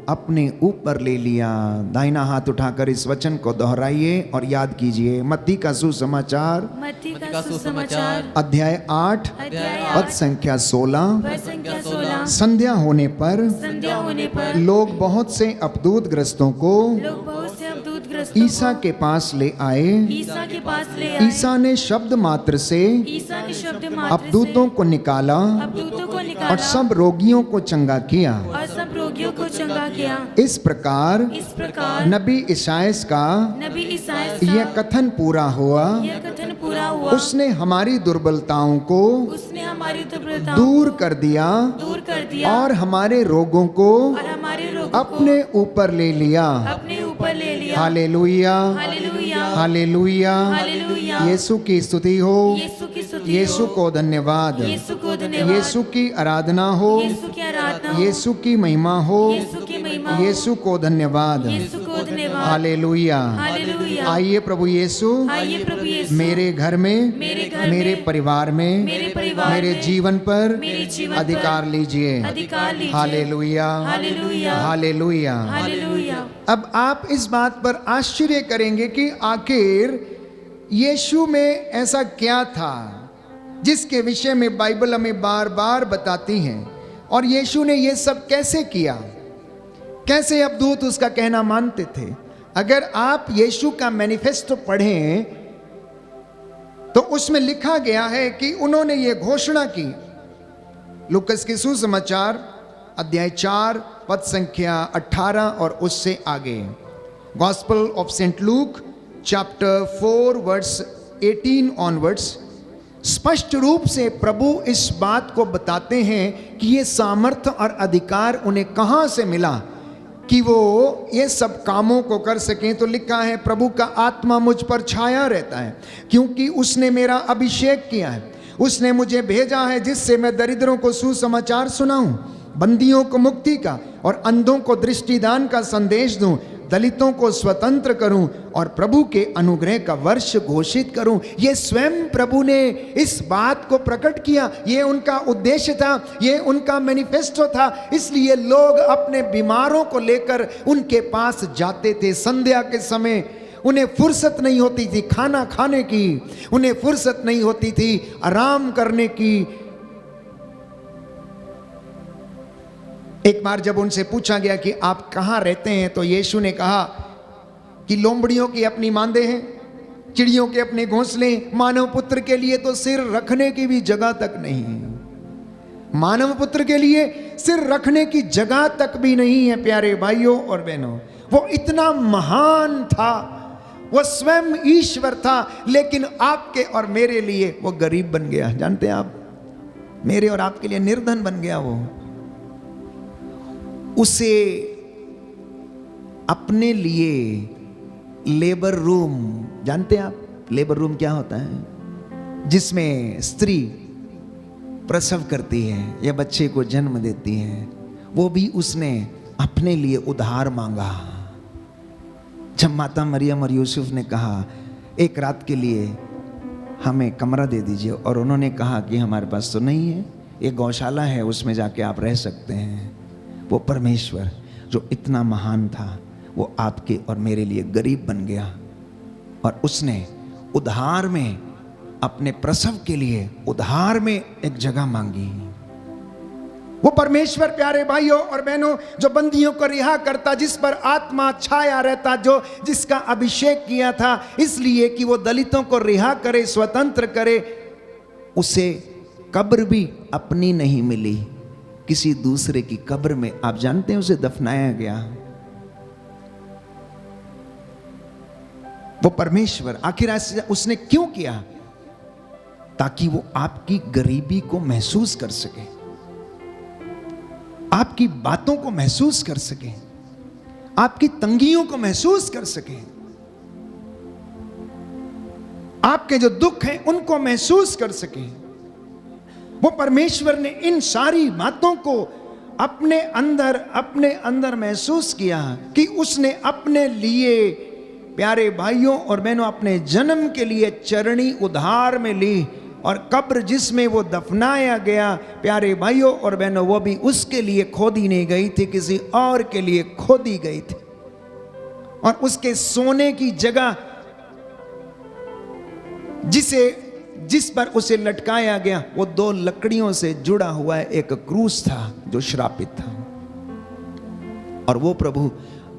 अपने ऊपर ले लिया। दाहिना हाथ उठाकर इस वचन को दोहराइए और याद कीजिए। मत्ती का सुसमाचार मत्ती का सुसमाचार अध्याय 8 अध्याय पद 8 संख्या 16, पद संख्या 16, संध्या होने पर संध्या होने पर लोग बहुत से अपदूत ग्रस्तों को लोग बहुत से अवधूत ग्रस्तों ईसा के पास ले आए। ईसा के पास ले आए। ईसा ने शब्द मात्र से ईसा ने शब्द मात्र अपदूतों को निकाला से अवधूतों को निकाला और सब रोगियों को चंगा किया। और सब रोगियों को चंगा किया। इस प्रकार इस प्रकार नबी ईसायास का नबी ईसायास यह का कथन पूरा हुआ, यह कथन पूरा हुआ। उसने हमारी दुर्बलताओं को उसने हमारी दुर्बलताओं दूर कर दिया दूर कर दिया और हमारे रोगों को और हमारे रोगों अपने ऊपर ले लिया। को अपने ऊपर ले लिया। Hallelujah, hallelujah, hallelujah. हालेलुया। यीशु की स्तुति हो, यीशु की स्तुति यीशु हो। को धन्यवाद, यीशु को धन्यवाद। यीशु की आराधना हो, यीशु की आराधना हो। यीशु की महिमा हो, यीशु की महिमा हो। यीशु को धन्यवाद। यीशु को धन्यवाद। हालेलुया। हालेलुया। आइए प्रभु यीशु आइए प्रभु यीशु मेरे घर में, मेरे घर मेरे में, परिवार में, मेरे परिवार मेरे में, जीवन पर मेरे जीवन पर अधिकार लीजिए। अधिकार लीजिए। Hallelujah, hallelujah, hallelujah. हालेलुया। अब आप इस बात पर आश्चर्य करेंगे कि आखिर यीशु में ऐसा क्या था जिसके विषय में बाइबल हमें बार बार बताती है, और यीशु ने यह सब कैसे किया, कैसे अवधूत उसका कहना मानते थे। अगर आप यीशु का मैनिफेस्टो पढ़ें तो उसमें लिखा गया है कि उन्होंने ये घोषणा की। लूकस के सुसमाचार अध्याय 4 पद संख्या 18 और उससे आगे, gospel of Saint Luke chapter 4 verse 18 onwards, स्पष्ट रूप से प्रभु इस बात को बताते हैं कि ये सामर्थ्य और अधिकार उन्हें कहां से मिला कि वो ये सब कामों को कर सकें। तो लिखा है, प्रभु का आत्मा मुझ पर छाया रहता है क्योंकि उसने मेरा अभिषेक किया है। उसने मुझे भेजा है जिससे मैं दरिद्रों को सुसमाचार सुनाऊं, बंदियों को मुक्ति का और अंधों को दृष्टिदान का संदेश दूं, दलितों को स्वतंत्र करूं और प्रभु के अनुग्रह का वर्ष घोषित करूं। ये स्वयं प्रभु ने इस बात को प्रकट किया। ये उनका उद्देश्य था, ये उनका मैनिफेस्टो था। इसलिए लोग अपने बीमारों को लेकर उनके पास जाते थे। संध्या के समय उन्हें फुर्सत नहीं होती थी खाना खाने की, उन्हें फुर्सत नहीं होती थी आराम करने की। एक बार जब उनसे पूछा गया कि आप कहाँ रहते हैं, तो यीशु ने कहा कि लोमड़ियों की अपनी मांदे हैं, चिड़ियों के अपने घोंसले, मानव पुत्र के लिए तो सिर रखने की भी जगह तक नहीं है। मानव पुत्र के लिए सिर रखने की जगह तक भी नहीं है। प्यारे भाइयों और बहनों, वो इतना महान था, वो स्वयं ईश्वर था, लेकिन आपके और मेरे लिए वो गरीब बन गया। जानते हैं आप, मेरे और आपके लिए निर्धन बन गया। वो उसे अपने लिए लेबर रूम, जानते हैं आप लेबर रूम क्या होता है? जिसमें स्त्री प्रसव करती है या बच्चे को जन्म देती है, वो भी उसने अपने लिए उधार मांगा। जब माता मरियम और यूसुफ ने कहा एक रात के लिए हमें कमरा दे दीजिए, और उन्होंने कहा कि हमारे पास तो नहीं है, एक गौशाला है उसमें जाके आप रह सकते हैं। वो परमेश्वर जो इतना महान था वो आपके और मेरे लिए गरीब बन गया, और उसने उधार में अपने प्रसव के लिए उधार में एक जगह मांगी। वो परमेश्वर प्यारे भाइयों और बहनों जो बंदियों को रिहा करता, जिस पर आत्मा छाया रहता, जो जिसका अभिषेक किया था इसलिए कि वो दलितों को रिहा करे, स्वतंत्र करे, उसे कब्र भी अपनी नहीं मिली, किसी दूसरे की कब्र में, आप जानते हैं, उसे दफनाया गया। वो परमेश्वर आखिर ऐसा उसने क्यों किया? ताकि वो आपकी गरीबी को महसूस कर सके, आपकी बातों को महसूस कर सके, आपकी तंगियों को महसूस कर सके, आपके जो दुख हैं उनको महसूस कर सके। वो परमेश्वर ने इन सारी बातों को अपने अंदर महसूस किया कि उसने अपने लिए, प्यारे भाइयों और बहनों, अपने जन्म के लिए चरणी उधार में ली, और कब्र जिसमें वो दफनाया गया, प्यारे भाइयों और बहनों, वो भी उसके लिए खोदी नहीं गई थी, किसी और के लिए खोदी गई थी। और उसके सोने की जगह जिस पर उसे लटकाया गया, वो 2 लकड़ियों से जुड़ा हुआ एक क्रूस था जो श्रापित था। और वो प्रभु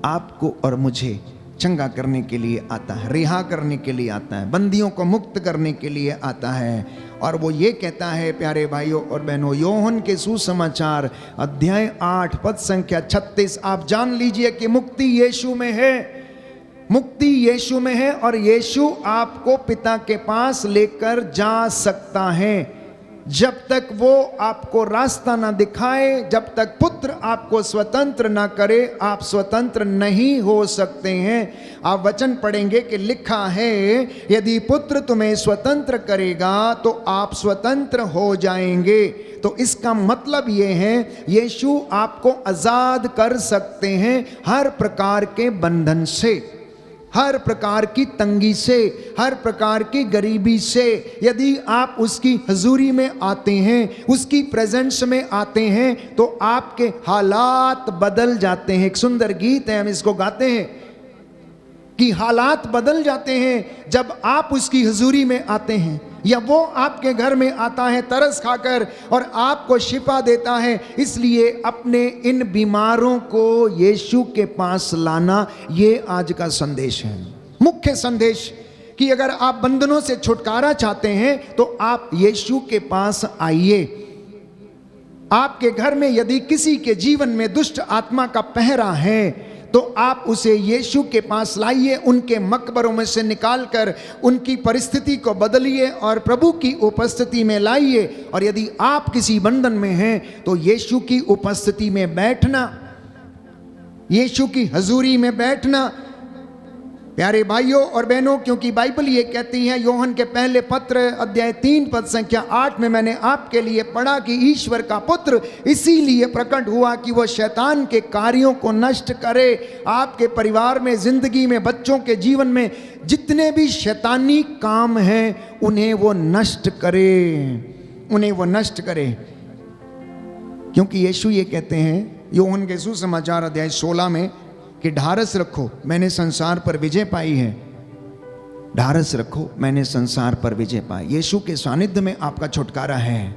आपको और मुझे चंगा करने के लिए आता है, रिहा करने के लिए आता है, बंदियों को मुक्त करने के लिए आता है। और वो ये कहता है प्यारे भाइयों और बहनों, यूहन्ना के सुसमाचार अध्याय 8 पद संख्या 36, आप जान लीजिए कि मुक्ति यीशु में है, मुक्ति यीशु में है, और यीशु आपको पिता के पास लेकर जा सकता है। जब तक वो आपको रास्ता ना दिखाए, जब तक पुत्र आपको स्वतंत्र ना करे, आप स्वतंत्र नहीं हो सकते हैं। आप वचन पढ़ेंगे कि लिखा है, यदि पुत्र तुम्हें स्वतंत्र करेगा तो आप स्वतंत्र हो जाएंगे। तो इसका मतलब ये है, यीशु आपको आजाद कर सकते हैं हर प्रकार के बंधन से, हर प्रकार की तंगी से, हर प्रकार की गरीबी से। यदि आप उसकी हजूरी में आते हैं, उसकी प्रेजेंस में आते हैं, तो आपके हालात बदल जाते हैं। एक सुंदर गीत है, हम इसको गाते हैं कि हालात बदल जाते हैं जब आप उसकी हजूरी में आते हैं, या वो आपके घर में आता है तरस खाकर और आपको शिफा देता है। इसलिए अपने इन बीमारों को यीशु के पास लाना, ये आज का संदेश है, मुख्य संदेश, कि अगर आप बंधनों से छुटकारा चाहते हैं तो आप यीशु के पास आइए। आपके घर में यदि किसी के जीवन में दुष्ट आत्मा का पहरा है तो आप उसे यीशु के पास लाइए, उनके मकबरों में से निकालकर उनकी परिस्थिति को बदलिए और प्रभु की उपस्थिति में लाइए। और यदि आप किसी बंधन में हैं तो यीशु की उपस्थिति में बैठना, यीशु की हजूरी में बैठना, प्यारे भाइयों और बहनों, क्योंकि बाइबल ये कहती है, यूहन्ना के पहले पत्र अध्याय 3 पद संख्या 8 में मैंने आपके लिए पढ़ा कि ईश्वर का पुत्र इसीलिए प्रकट हुआ कि वह शैतान के कार्यों को नष्ट करे। आपके परिवार में, जिंदगी में, बच्चों के जीवन में जितने भी शैतानी काम हैं उन्हें वो नष्ट करे, उन्हें वो नष्ट करे। क्योंकि यीशु ये कहते हैं यूहन्ना के सुसमाचार अध्याय 16 में कि ढारस रखो, मैंने संसार पर विजय पाई है। ढारस रखो, मैंने संसार पर विजय पाई। यीशु के सानिध्य में आपका छुटकारा है,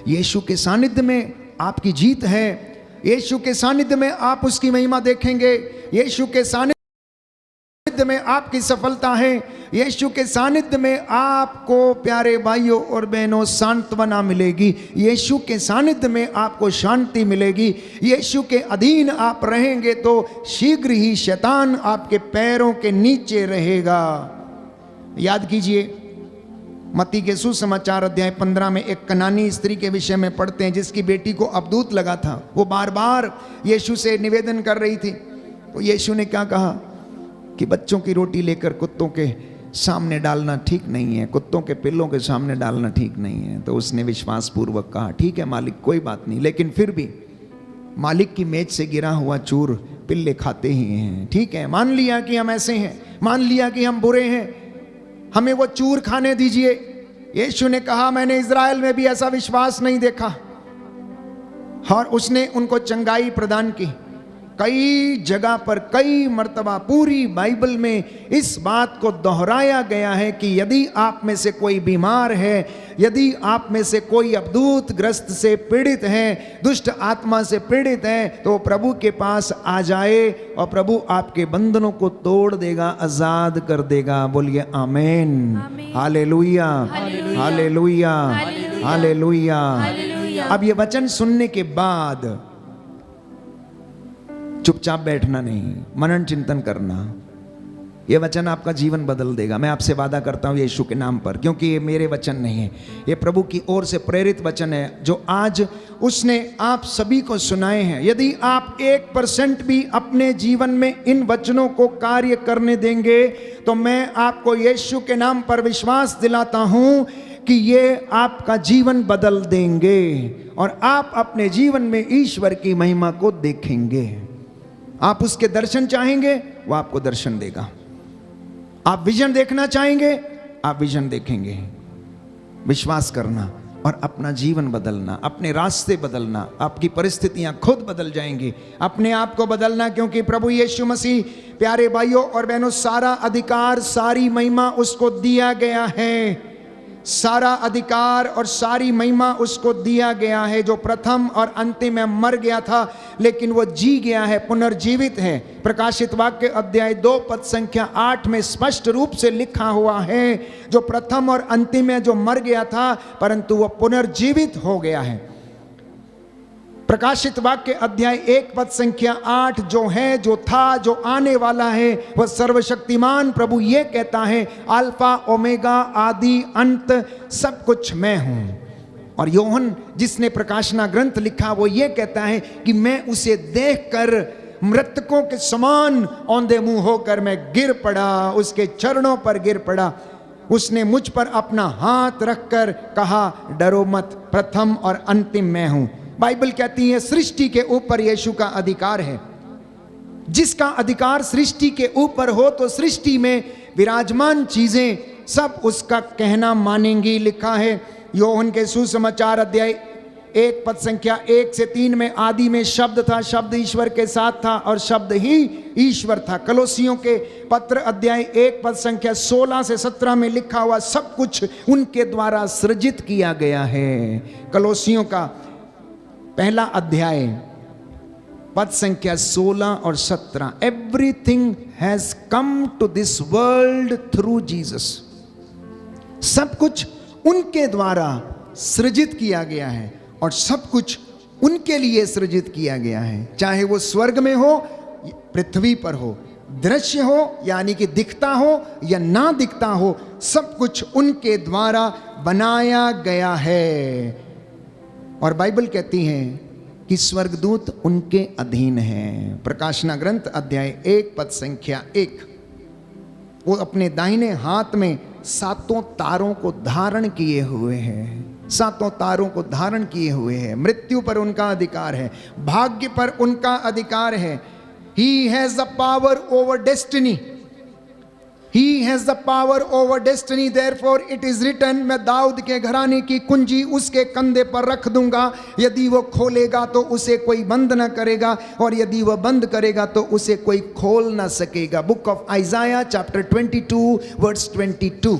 यीशु के सानिध्य में आपकी जीत है, यीशु के सानिध्य में आप उसकी महिमा देखेंगे, यीशु के सानिध्य में आपकी सफलता है, यीशु के सानिध्य में आपको प्यारे भाइयों और बहनों सांत्वना मिलेगी, यीशु के सानिध्य में आपको शांति मिलेगी। यीशु के अधीन आप रहेंगे तो शीघ्र ही शैतान आपके पैरों के नीचे रहेगा। याद कीजिए, मत्ती के सुसमाचार अध्याय 15 में एक कनानी स्त्री के विषय में पढ़ते हैं जिसकी बेटी को अबदूत लगा था। वो बार बार यीशु से निवेदन कर रही थी। तो यीशु ने क्या कहा कि बच्चों की रोटी लेकर कुत्तों के सामने डालना ठीक नहीं है, कुत्तों के पिल्लों के सामने डालना ठीक नहीं है। तो उसने विश्वास पूर्वक कहा ठीक है मालिक, कोई बात नहीं, लेकिन फिर भी मालिक की मेज से गिरा हुआ चूर पिल्ले खाते ही हैं। ठीक है, मान लिया कि हम ऐसे हैं, मान लिया कि हम बुरे हैं, हमें वो चूर खाने दीजिए। यीशु ने कहा मैंने इज़राइल में भी ऐसा विश्वास नहीं देखा, और उसने उनको चंगाई प्रदान की। कई जगह पर कई मर्तबा पूरी बाइबल में इस बात को दोहराया गया है कि यदि आप में से कोई बीमार है, यदि आप में से कोई अबदूत ग्रस्त से पीड़ित है, दुष्ट आत्मा से पीड़ित है, तो प्रभु के पास आ जाए और प्रभु आपके बंधनों को तोड़ देगा, आजाद कर देगा। बोलिए आमीन, हालेलुया, हालेलुया, हालेलुया। अब ये वचन सुनने के बाद चुपचाप बैठना नहीं, मनन चिंतन करना। ये वचन आपका जीवन बदल देगा, मैं आपसे वादा करता हूँ यीशु के नाम पर, क्योंकि ये मेरे वचन नहीं है, ये प्रभु की ओर से प्रेरित वचन है जो आज उसने आप सभी को सुनाए हैं। यदि आप 1% भी अपने जीवन में इन वचनों को कार्य करने देंगे तो मैं आपको यीशु के नाम पर विश्वास दिलाता हूँ कि ये आपका जीवन बदल देंगे और आप अपने जीवन में ईश्वर की महिमा को देखेंगे। आप उसके दर्शन चाहेंगे, वो आपको दर्शन देगा। आप विजन देखना चाहेंगे, आप विजन देखेंगे। विश्वास करना और अपना जीवन बदलना, अपने रास्ते बदलना, आपकी परिस्थितियां खुद बदल जाएंगी। अपने आप को बदलना, क्योंकि प्रभु यीशु मसीह, प्यारे भाइयों और बहनों, सारा अधिकार, सारी महिमा उसको दिया गया है। सारा अधिकार और सारी महिमा उसको दिया गया है, जो प्रथम और अंतिम में मर गया था लेकिन वो जी गया है, पुनर्जीवित है। प्रकाशित वाक्य अध्याय 2 पद संख्या 8 में स्पष्ट रूप से लिखा हुआ है, जो प्रथम और अंतिम में जो मर गया था परंतु वो पुनर्जीवित हो गया है। प्रकाशित वाक्य अध्याय 1 पद संख्या 8, जो है, जो था, जो आने वाला है, वह सर्वशक्तिमान प्रभु ये कहता है, अल्फा ओमेगा, आदि अंत, सब कुछ मैं हूं। और योहन जिसने प्रकाशना ग्रंथ लिखा वो ये कहता है कि मैं उसे देखकर मृतकों के समान औंधे मुंह होकर मैं गिर पड़ा, उसके चरणों पर गिर पड़ा। उसने मुझ पर अपना हाथ रखकर कहा, डरो मत, प्रथम और अंतिम मैं हूं। बाइबल कहती है सृष्टि के ऊपर यीशु का अधिकार है। जिसका अधिकार सृष्टि के ऊपर हो तो सृष्टि में विराजमान चीजें सब उसका कहना मानेंगी। लिखा है योहन के सुसमाचार अध्याय 1 पद संख्या 1 से 3 में, आदि में शब्द था, शब्द ईश्वर के साथ था और शब्द ही ईश्वर था। कलोसियों के पत्र अध्याय 1 पद संख्या 16 से 17 में लिखा हुआ, सब कुछ उनके द्वारा सृजित किया गया है। कलोसियों का पहला अध्याय पद संख्या 16 और 17, everything has come to this world through Jesus. सब कुछ उनके द्वारा सृजित किया गया है और सब कुछ उनके लिए सृजित किया गया है। चाहे वो स्वर्ग में हो, पृथ्वी पर हो, दृश्य हो यानी कि दिखता हो या ना दिखता हो, सब कुछ उनके द्वारा बनाया गया है। और बाइबल कहती है कि स्वर्गदूत उनके अधीन हैं। प्रकाशना ग्रंथ अध्याय 1 पद संख्या 1, वो अपने दाहिने हाथ में 7 तारों को धारण किए हुए हैं। 7 तारों को धारण किए हुए हैं। मृत्यु पर उनका अधिकार है, भाग्य पर उनका अधिकार है। He has the power over destiny. He has the power over destiny. Therefore it is written, मैं दाऊद के घराने की कुंजी उसके कंधे पर रख दूंगा। यदि वो खोलेगा तो उसे कोई बंद ना करेगा, और यदि वह बंद करेगा तो उसे कोई खोल ना सकेगा। Book of Isaiah chapter 22 verse 22,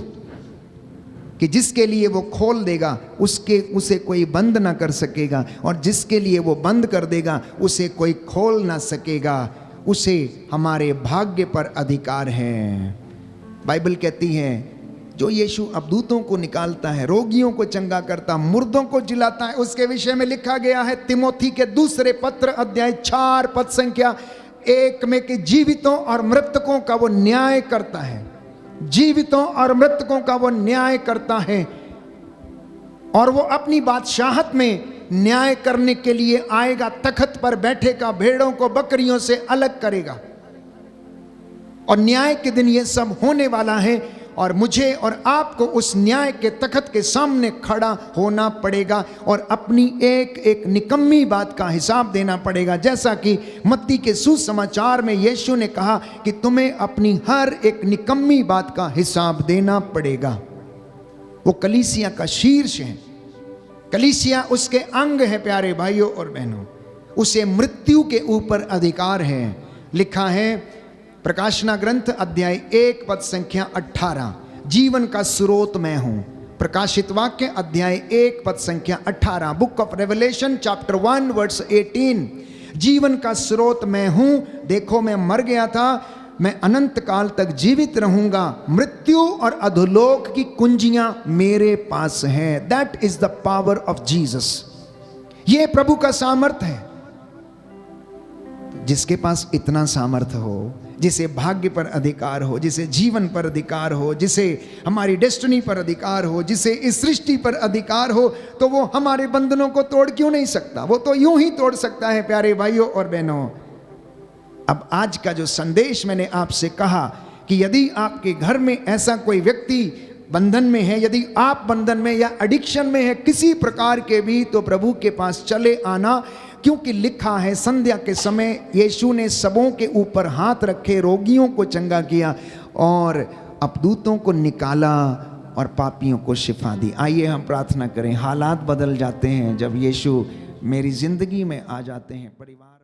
कि जिसके लिए वो खोल देगा उसे कोई बंद ना कर सकेगा, और जिसके लिए वो बंद कर देगा उसे कोई खोल ना सकेगा। उसे हमारे भाग्य पर अधिकार है। बाइबल कहती है जो यीशु अबदूतों को निकालता है, रोगियों को चंगा करता, मुर्दों को जिलाता है, उसके विषय में लिखा गया है तिमोथी के दूसरे पत्र अध्याय 4 पद संख्या 1 में कि जीवितों और मृतकों का वो न्याय करता है। जीवितों और मृतकों का वो न्याय करता है, और वो अपनी बादशाहत में न्याय करने के लिए आएगा। तख्त पर बैठेगा, भेड़ों को बकरियों से अलग करेगा, और न्याय के दिन ये सब होने वाला है। और मुझे और आपको उस न्याय के तख्त के सामने खड़ा होना पड़ेगा और अपनी एक एक निकम्मी बात का हिसाब देना पड़ेगा। जैसा कि मत्ती के सुसमाचार में यीशु ने कहा कि तुम्हें अपनी हर एक निकम्मी बात का हिसाब देना पड़ेगा। वो कलीसिया का शीर्ष है, कलीसिया उसके अंग है। प्यारे भाइयों और बहनों, उसे मृत्यु के ऊपर अधिकार है। लिखा है प्रकाशना ग्रंथ अध्याय 1 पद संख्या 18, जीवन का स्रोत मैं हूं। प्रकाशित वाक्य अध्याय 1 पद संख्या 18, book of Revelation chapter 1 verse 18, जीवन का स्रोत मैं हूं। देखो मैं मर गया था, मैं अनंत काल तक जीवित रहूंगा, मृत्यु और अधोलोक की कुंजियां मेरे पास हैं। That is the power of Jesus. ये प्रभु का सामर्थ है। जिसके पास इतना सामर्थ हो, जिसे भाग्य पर अधिकार हो, जिसे जीवन पर अधिकार हो, जिसे हमारी डेस्टिनी पर अधिकार हो, जिसे इस सृष्टि पर अधिकार हो, तो वो हमारे बंधनों को तोड़ क्यों नहीं सकता? वो तो यूं ही तोड़ सकता है। प्यारे भाइयों और बहनों, अब आज का जो संदेश मैंने आपसे कहा कि यदि आपके घर में ऐसा कोई व्यक्ति बंधन में है, यदि आप बंधन में या एडिक्शन में है किसी प्रकार के भी, तो प्रभु के पास चले आना, क्योंकि लिखा है संध्या के समय यीशु ने सबों के ऊपर हाथ रखे, रोगियों को चंगा किया और अपदूतों को निकाला और पापियों को शिफा दी। आइए हम प्रार्थना करें। हालात बदल जाते हैं जब यीशु मेरी जिंदगी में आ जाते हैं। परिवार